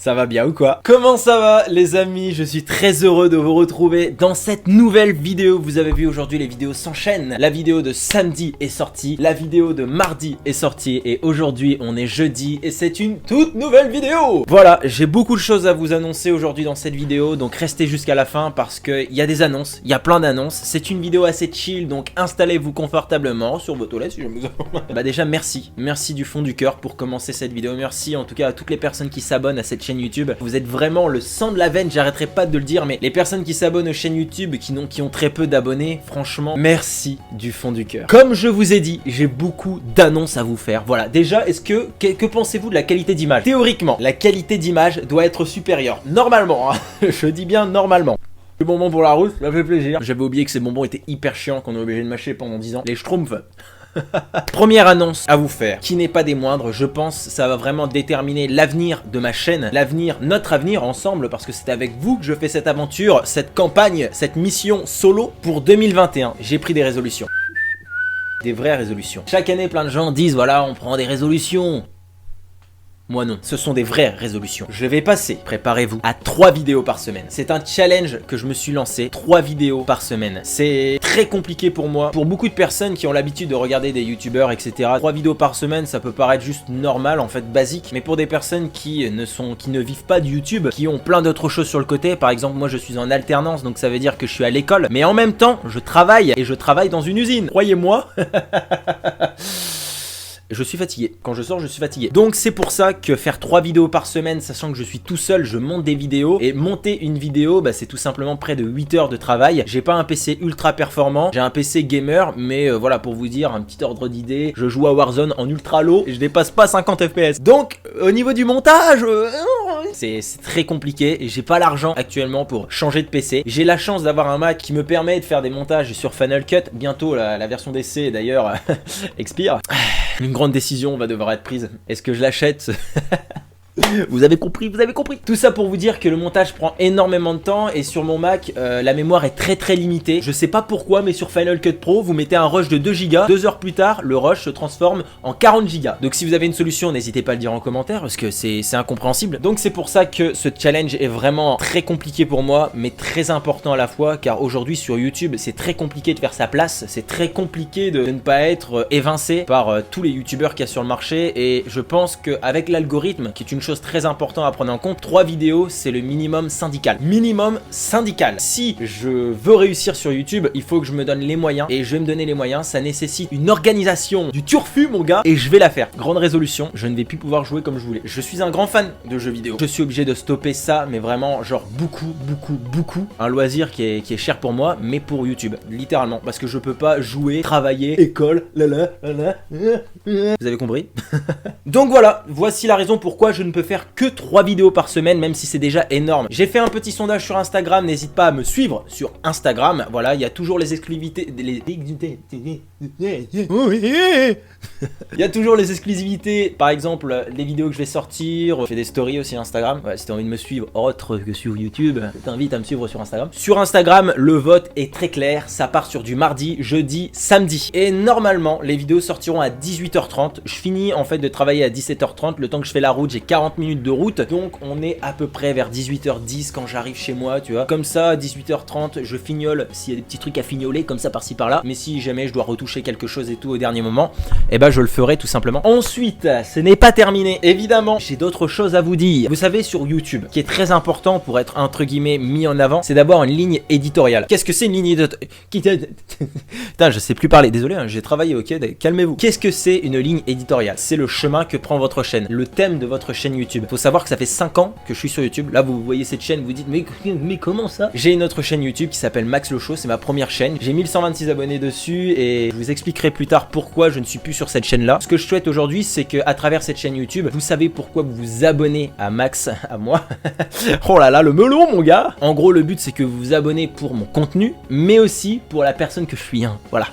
Ça va bien ou quoi? Comment ça va les amis? Je suis très heureux de vous retrouver dans cette nouvelle vidéo. Vous avez vu aujourd'hui les vidéos s'enchaînent. La vidéo de samedi est sortie, la vidéo de mardi est sortie et aujourd'hui on est jeudi et c'est une toute nouvelle vidéo. Voilà, j'ai beaucoup de choses à vous annoncer aujourd'hui dans cette vidéo, donc restez jusqu'à la fin parce qu'il y a des annonces, il y a plein d'annonces. C'est une vidéo assez chill, donc installez-vous confortablement sur vos toilettes si jamais vous... Bah déjà merci du fond du cœur pour commencer cette vidéo. Merci en tout cas à toutes les personnes qui s'abonnent à cette chaîne YouTube. Vous êtes vraiment le sang de la veine, j'arrêterai pas de le dire, mais les personnes qui s'abonnent aux chaînes YouTube qui ont très peu d'abonnés, franchement, merci du fond du cœur. Comme je vous ai dit, j'ai beaucoup d'annonces à vous faire. Voilà, déjà, que pensez-vous de la qualité d'image? Théoriquement, la qualité d'image doit être supérieure. Normalement, hein, je dis bien normalement. Les bonbons pour la route, ça fait plaisir. J'avais oublié que ces bonbons étaient hyper chiants, qu'on est obligé de mâcher pendant 10 ans. Les Schtroumpfs. Première annonce à vous faire, qui n'est pas des moindres, je pense ça va vraiment déterminer l'avenir de ma chaîne, l'avenir, notre avenir ensemble, parce que c'est avec vous que je fais cette aventure, cette campagne, cette mission solo pour 2021. J'ai pris des résolutions. Des vraies résolutions. Chaque année plein de gens disent voilà on prend des résolutions. Moi non, ce sont des vraies résolutions. Je vais passer, préparez-vous, à 3 vidéos par semaine. C'est un challenge que je me suis lancé, 3 vidéos par semaine. C'est très compliqué pour moi. Pour beaucoup de personnes qui ont l'habitude de regarder des youtubeurs, etc. 3 vidéos par semaine, ça peut paraître juste normal, en fait basique. Mais pour des personnes qui ne vivent pas de YouTube, qui ont plein d'autres choses sur le côté, par exemple moi je suis en alternance, donc ça veut dire que je suis à l'école. Mais en même temps, je travaille, et je travaille dans une usine. Croyez-moi. Je suis fatigué. Quand je sors, je suis fatigué. Donc c'est pour ça que faire 3 vidéos par semaine, sachant que je suis tout seul, je monte des vidéos. Et monter une vidéo, bah, c'est tout simplement près de 8 heures de travail. J'ai pas un PC ultra performant. J'ai un PC gamer. Mais voilà, pour vous dire, un petit ordre d'idée. Je joue à Warzone en ultra low. Et je dépasse pas 50 FPS. Donc, au niveau du montage... c'est très compliqué. Et j'ai pas l'argent actuellement pour changer de PC. J'ai la chance d'avoir un Mac qui me permet de faire des montages sur Final Cut. Bientôt, la version d'essai d'ailleurs expire. Une grande décision va devoir être prise. Est-ce que je l'achète? Vous avez compris, vous avez compris. Tout ça pour vous dire que le montage prend énormément de temps et sur mon Mac, la mémoire est très limitée. Je sais pas pourquoi, mais sur Final Cut Pro, vous mettez un rush de 2 Go. 2 heures plus tard, le rush se transforme en 40 Go. Donc si vous avez une solution, n'hésitez pas à le dire en commentaire parce que c'est incompréhensible. Donc c'est pour ça que ce challenge est vraiment très compliqué pour moi, mais très important à la fois, car aujourd'hui sur YouTube, c'est très compliqué de faire sa place. C'est très compliqué de ne pas être évincé par tous les youtubeurs qu'il y a sur le marché. Et je pense qu'avec l'algorithme, qui est une chose très important à prendre en compte, 3 vidéos c'est le minimum syndical. Minimum syndical. Si je veux réussir sur YouTube, il faut que je me donne les moyens et je vais me donner les moyens. Ça nécessite une organisation du turfu mon gars et je vais la faire. Grande résolution, je ne vais plus pouvoir jouer comme je voulais. Je suis un grand fan de jeux vidéo. Je suis obligé de stopper ça, mais vraiment genre beaucoup. Un loisir qui est cher pour moi, mais pour YouTube, littéralement, parce que je peux pas jouer, travailler, école, Vous avez compris? Donc voilà, voici la raison pourquoi je ne peux faire que 3 vidéos par semaine, même si c'est déjà énorme. J'ai fait un petit sondage sur Instagram, n'hésite pas à me suivre sur Instagram. Voilà, il y a toujours les exclusivités. Il y a toujours les exclusivités, par exemple les vidéos que je vais sortir. Je fais des stories aussi Instagram. Ouais, si t'as envie de me suivre autre que sur YouTube, je t'invite à me suivre sur Instagram. Sur Instagram, le vote est très clair. Ça part sur du mardi, jeudi, samedi. Et normalement, les vidéos sortiront à 18h30. Je finis en fait de travailler à 17h30. Le temps que je fais la route, j'ai 40 minutes de route. Donc on est à peu près vers 18h10 quand j'arrive chez moi, tu vois. Comme ça, 18h30, je fignole s'il y a des petits trucs à fignoler, comme ça par-ci par-là. Mais si jamais je dois retoucher quelque chose et tout au dernier moment, eh ben je le ferai tout simplement. Ensuite, ce n'est pas terminé. Évidemment, j'ai d'autres choses à vous dire. Vous savez, sur YouTube, qui est très important pour être entre guillemets mis en avant, c'est d'avoir une ligne éditoriale. Qu'est-ce que c'est une ligne éditoriale? Putain, je sais plus parler. Désolé, hein, j'ai travaillé, ok, calmez-vous. Qu'est-ce que c'est une ligne éditoriale? C'est le chemin que prend votre chaîne, le thème de votre chaîne YouTube. Faut savoir que ça fait 5 ans que je suis sur YouTube. Là, vous voyez cette chaîne, vous dites, mais comment ça? J'ai une autre chaîne YouTube qui s'appelle Max Le Show, c'est ma première chaîne. J'ai 1126 abonnés dessus et je vous expliquerai plus tard pourquoi je ne suis plus sur cette chaîne là. Ce que je souhaite aujourd'hui, c'est que à travers cette chaîne YouTube, vous savez pourquoi vous vous abonnez à Max, à moi. Oh là là, le melon mon gars. En gros, le but c'est que vous vous abonnez pour mon contenu, mais aussi pour la personne que je suis, hein. Voilà.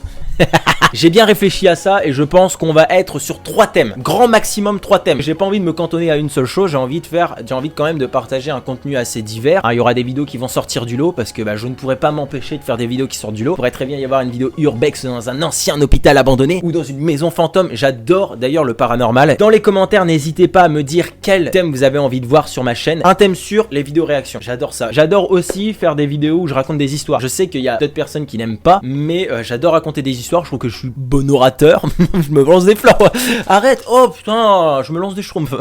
J'ai bien réfléchi à ça et je pense qu'on va être sur 3 thèmes, grand maximum 3 thèmes. J'ai pas envie de me cantonner à une seule chose, j'ai envie quand même de partager un contenu assez divers. Il y aura des vidéos qui vont sortir du lot parce que je ne pourrais pas m'empêcher de faire des vidéos qui sortent du lot. Il pourrait très bien y avoir une vidéo urbex dans un ancien hôpital abandonné ou dans une maison fantôme. J'adore d'ailleurs le paranormal. Dans les commentaires, n'hésitez pas à me dire quel thème vous avez envie de voir sur ma chaîne. Un thème sur les vidéos réactions, j'adore ça. J'adore aussi faire des vidéos où je raconte des histoires. Je sais qu'il y a d'autres personnes qui n'aiment pas, mais j'adore raconter des histoires. Je trouve que je suis bon orateur. Je me lance des fleurs. Arrête. Oh putain, je me lance des schtroumpfs.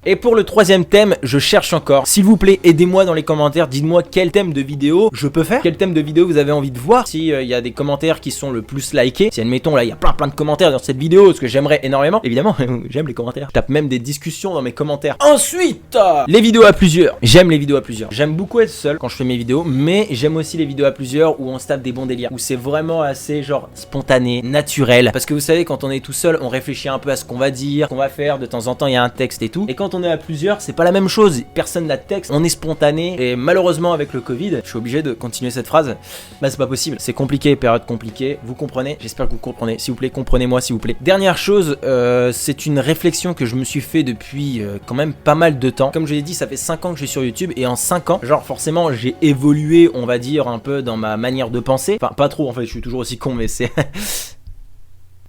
Et pour le 3e thème, je cherche encore. S'il vous plaît, aidez-moi dans les commentaires. Dites-moi quel thème de vidéo je peux faire. Quel thème de vidéo vous avez envie de voir. Si y a des commentaires qui sont le plus likés. Si admettons là, il y a plein de commentaires dans cette vidéo, ce que j'aimerais énormément. Évidemment, j'aime les commentaires. Je tape même des discussions dans mes commentaires. Ensuite, les vidéos à plusieurs. J'aime les vidéos à plusieurs. J'aime beaucoup être seul quand je fais mes vidéos, mais j'aime aussi les vidéos à plusieurs où on se tape des bons délires. Où c'est vraiment assez genre spontané, naturel. Parce que vous savez, quand on est tout seul, on réfléchit un peu à ce qu'on va dire, qu'on va faire. De temps en temps, il y a un texte et tout. Et quand on est à plusieurs, c'est pas la même chose, personne n'a de texte, on est spontané et malheureusement avec le Covid, je suis obligé de continuer cette phrase, c'est pas possible, c'est compliqué, période compliquée, vous comprenez, j'espère que vous comprenez, s'il vous plaît, comprenez-moi s'il vous plaît. Dernière chose, c'est une réflexion que je me suis fait depuis quand même pas mal de temps, comme je l'ai dit, ça fait 5 ans que je suis sur YouTube et en 5 ans, genre forcément j'ai évolué, on va dire un peu dans ma manière de penser, enfin pas trop en fait, je suis toujours aussi con mais c'est...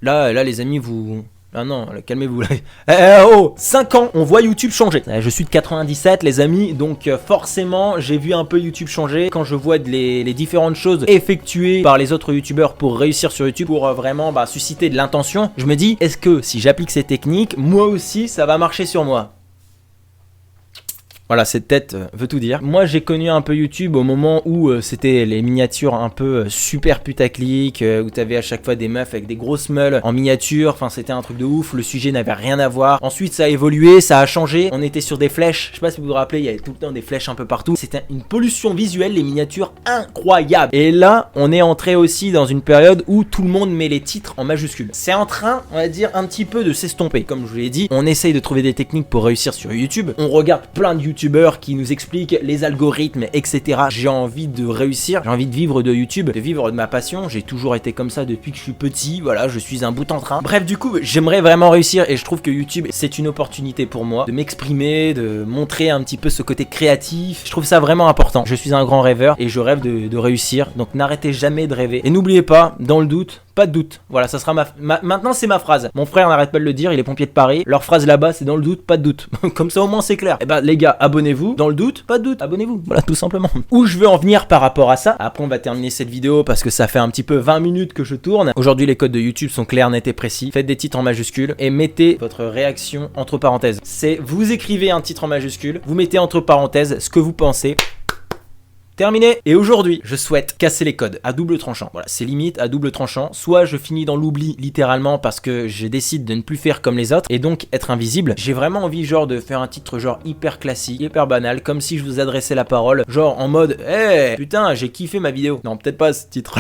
là les amis, vous... Ah non, calmez-vous là. Oh, 5 ans, on voit YouTube changer. Je suis de 97 les amis, donc forcément j'ai vu un peu YouTube changer. Quand je vois les différentes choses effectuées par les autres YouTubeurs pour réussir sur YouTube, pour vraiment susciter de l'intention, je me dis, est-ce que si j'applique ces techniques, moi aussi ça va marcher sur moi? Voilà, cette tête veut tout dire. Moi, j'ai connu un peu YouTube au moment où c'était les miniatures un peu super putaclic, où t'avais à chaque fois des meufs avec des grosses meules en miniature. Enfin, c'était un truc de ouf. Le sujet n'avait rien à voir. Ensuite, ça a évolué, ça a changé. On était sur des flèches. Je sais pas si vous vous rappelez, il y avait tout le temps des flèches un peu partout. C'était une pollution visuelle, les miniatures incroyables. Et là, on est entré aussi dans une période où tout le monde met les titres en majuscules. C'est en train, on va dire, un petit peu de s'estomper. Comme je vous l'ai dit, on essaye de trouver des techniques pour réussir sur YouTube. On regarde plein de YouTubeurs qui nous expliquent les algorithmes, etc. J'ai envie de réussir, j'ai envie de vivre de YouTube, de vivre de ma passion. J'ai toujours été comme ça depuis que je suis petit. Voilà, je suis un bout en train. Bref, du coup, j'aimerais vraiment réussir et je trouve que YouTube, c'est une opportunité pour moi de m'exprimer, de montrer un petit peu ce côté créatif. Je trouve ça vraiment important. Je suis un grand rêveur et je rêve de réussir. Donc n'arrêtez jamais de rêver. Et n'oubliez pas, dans le doute, pas de doute. Voilà, ça sera maintenant c'est ma phrase. Mon frère n'arrête pas de le dire, il est pompier de Paris. Leur phrase là-bas, c'est dans le doute, pas de doute. Comme ça au moins c'est clair. Et les gars, abonnez-vous. Dans le doute, pas de doute, abonnez-vous. Voilà, tout simplement. Où je veux en venir par rapport à ça. Après, on va terminer cette vidéo parce que ça fait un petit peu 20 minutes que je tourne. Aujourd'hui, les codes de YouTube sont clairs, nets et précis. Faites des titres en majuscules et mettez votre réaction entre parenthèses. Vous écrivez un titre en majuscule, vous mettez entre parenthèses ce que vous pensez. Terminé. Et aujourd'hui, je souhaite casser les codes à double tranchant. Voilà, c'est limite à double tranchant. Soit je finis dans l'oubli littéralement parce que je décide de ne plus faire comme les autres et donc être invisible. J'ai vraiment envie genre de faire un titre genre hyper classique, hyper banal, comme si je vous adressais la parole, genre en mode hey, putain, j'ai kiffé ma vidéo. Non, peut-être pas ce titre.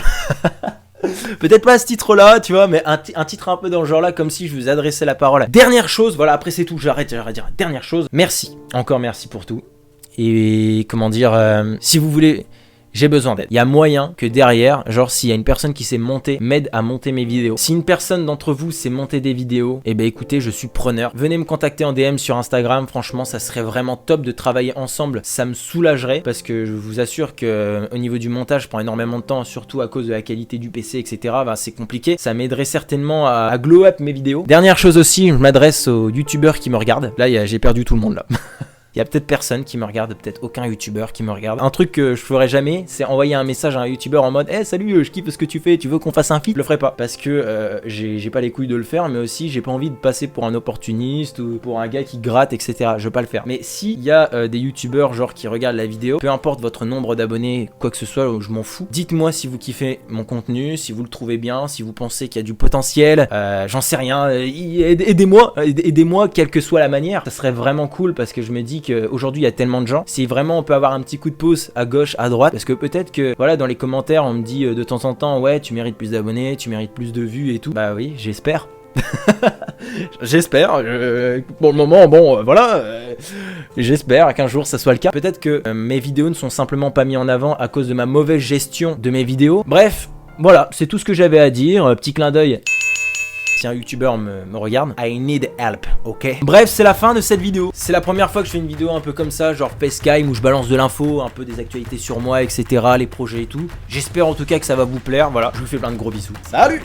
Peut-être pas ce titre là, tu vois, mais un titre un peu dans le genre là, comme si je vous adressais la parole. Dernière chose, voilà, après c'est tout, j'arrête de dire dernière chose. Merci, encore merci pour tout. Et comment dire, si vous voulez, j'ai besoin d'aide. Il y a moyen que derrière, genre s'il y a une personne qui sait monter, m'aide à monter mes vidéos. Si une personne d'entre vous sait monter des vidéos, eh ben écoutez, je suis preneur. Venez me contacter en DM sur Instagram, franchement ça serait vraiment top de travailler ensemble. Ça me soulagerait parce que je vous assure que au niveau du montage, je prends énormément de temps, surtout à cause de la qualité du PC, etc. C'est compliqué. Ça m'aiderait certainement à glow up mes vidéos. Dernière chose aussi, je m'adresse aux youtubeurs qui me regardent. Là, j'ai perdu tout le monde là. Il y a peut-être personne qui me regarde, peut-être aucun youtubeur qui me regarde. Un truc que je ferais jamais, c'est envoyer un message à un youtubeur en mode hey, salut, je kiffe ce que tu fais, tu veux qu'on fasse un feat? Je le ferai pas parce que j'ai pas les couilles de le faire, mais aussi j'ai pas envie de passer pour un opportuniste ou pour un gars qui gratte, etc. Je veux pas le faire. Mais s'il y a des youtubeurs genre qui regardent la vidéo, peu importe votre nombre d'abonnés, quoi que ce soit, je m'en fous. Dites-moi si vous kiffez mon contenu, si vous le trouvez bien, si vous pensez qu'il y a du potentiel, j'en sais rien. Aidez-moi, quelle que soit la manière. Ça serait vraiment cool parce que je me dis qu'aujourd'hui il y a tellement de gens, si vraiment on peut avoir un petit coup de pouce à gauche, à droite, parce que peut-être que voilà dans les commentaires on me dit de temps en temps ouais tu mérites plus d'abonnés, tu mérites plus de vues et tout, bah oui j'espère. J'espère, pour le moment bon voilà, j'espère qu'un jour ça soit le cas. Peut-être que mes vidéos ne sont simplement pas mises en avant à cause de ma mauvaise gestion de mes vidéos. Bref, Voilà, c'est tout ce que j'avais à dire. Petit clin d'œil. Si un youtubeur me regarde, I need help, ok. Bref, c'est la fin de cette vidéo. C'est la première fois que je fais une vidéo un peu comme ça, genre Facetime, où je balance de l'info, un peu des actualités sur moi, etc., les projets et tout. J'espère en tout cas que ça va vous plaire, voilà. Je vous fais plein de gros bisous. Salut!